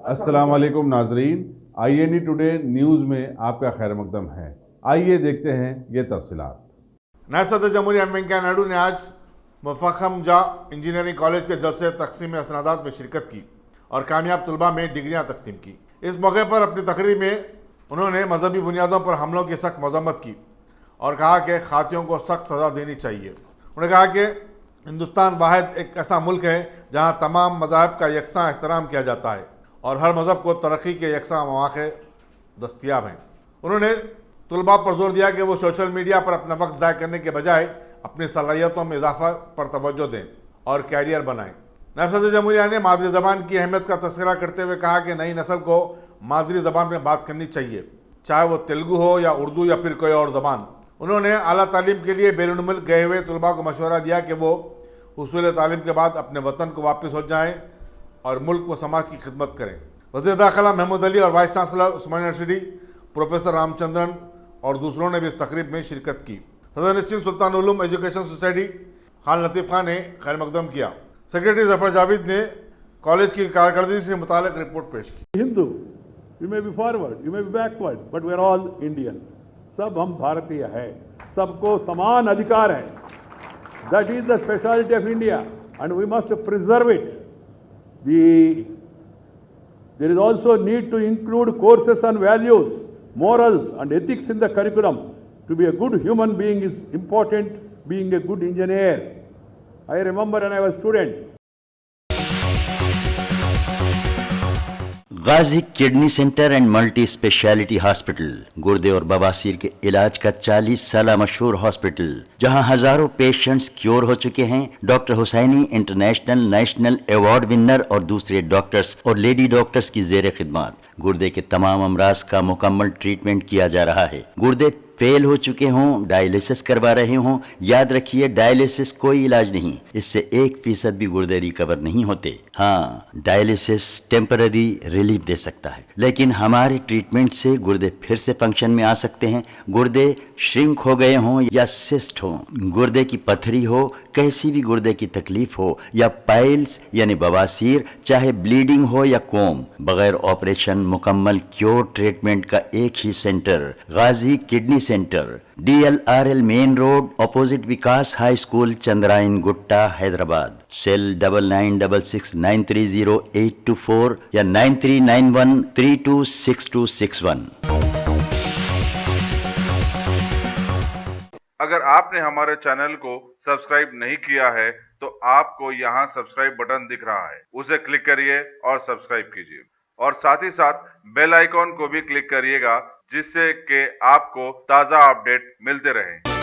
अस्सलाम वालेकुम नाजरीन, INE टुडे न्यूज़ में आपका खैर मकदम है। आइए देखते हैं ये तफसीलात। नायब सदर जमहूरिया एम वेंकैया नायडू ने आज मुफख्खम जा इंजीनियरिंग कॉलेज के जलसे तकसीम असनादात में शिरकत की और कामयाब तलबा में डिग्रियाँ तकसीम की। इस मौके पर अपनी तकरीर में उन्होंने मजहबी बुनियादों पर हमलों की सख्त मजम्मत की और कहा कि खातियों को सख्त सज़ा देनी चाहिए। उन्होंने कहा कि हिंदुस्तान वाहिद एक ऐसा मुल्क है जहाँ तमाम मज़ाहब का यकसां एहतराम किया जाता है और हर मज़हब को तरक्की के यकसां मौक़े दस्तयाब हैं। उन्होंने तलबा पर जोर दिया कि वो सोशल मीडिया पर अपना वक्त ज़ाय करने के बजाय अपनी सलाहियतों में इजाफा पर तवज्जो दें और कैरियर बनाएं। नायब सदर जमहूरिया ने मादरी ज़बान की अहमियत का तस्करा करते हुए कहा कि नई नस्ल को मादरी ज़बान में बात करनी चाहिए, चाहे वो तेलुगु हो या उर्दू या फिर कोई और ज़बान। उन्होंने आला तालीम के लिए बैरून मुल्क गए हुए तलबा को मशवरा दिया कि वो हुसूल तालीम के बाद अपने वतन को वापस हो जाएँ और मुल्क व समाज की खिदमत करें। वज़ीर दाखिला महमूद अली और वाइस चांसलर उस्मानिया यूनिवर्सिटी प्रोफेसर रामचंद्रन और दूसरों ने भी इस तकरीब में शिरकत की। सदर नशीन सुल्तान उलूम एजुकेशन सोसाइटी खान लतीफ़ खान ने खैर मकदम किया। सेक्रेटरी जफर जावेद ने कॉलेज की कारकर्दगी से मुतालिक रिपोर्ट पेश की। Hindu, you may be forward, you may be backward, but we are all Indians. सब हम भारतीय हैं, सबको समान अधिकार है। That is the speciality of India and we must preserve it. There is also need to include courses on values, morals and ethics in the curriculum. To be a good human being is important, being a good engineer. I remember when I was a student. Ghazi kidney centre and multi speciality hospital, गुर्दे और बवासीर के इलाज का 40 साल मशहूर hospital, जहां हजारों पेशेंट्स क्योर हो चुके हैं। Doctor Husaini international national award winner और दूसरे डॉक्टर्स और लेडी डॉक्टर्स की जेर खिदमत गुर्दे के तमाम अमराज का मुकम्मल ट्रीटमेंट किया जा रहा है। गुर्दे फेल हो चुके हों, डायलिसिस करवा रहे हों, याद रखिए डायलिसिस कोई इलाज नहीं, इससे 1% भी गुर्दे रिकवर नहीं होते। हाँ, डायलिसिस टेम्पररी रिलीफ दे सकता है, लेकिन हमारे ट्रीटमेंट से गुर्दे फिर से फंक्शन में आ सकते हैं। गुर्दे श्रिंक हो गए हों या सिस्ट हो, गुर्दे की पथरी हो, कैसी भी गुर्दे की तकलीफ हो या पाइल्स यानी बवासीर, चाहे ब्लीडिंग हो या कोम, बगैर ऑपरेशन मुकम्मल क्योर ट्रीटमेंट का एक ही centre, Ghazi kidney centre, DLRL main road, opposite Vikas high school, Chandrayan Gutta, Hyderabad. Cell 9966930824 या 9391326261। अगर आपने हमारे चैनल को सब्सक्राइब नहीं किया है तो आपको यहाँ सब्सक्राइब बटन दिख रहा है, उसे क्लिक करिए और सब्सक्राइब कीजिए और साथ ही साथ बेल आइकॉन को भी क्लिक करिएगा, जिससे कि आपको ताज़ा अपडेट मिलते रहें।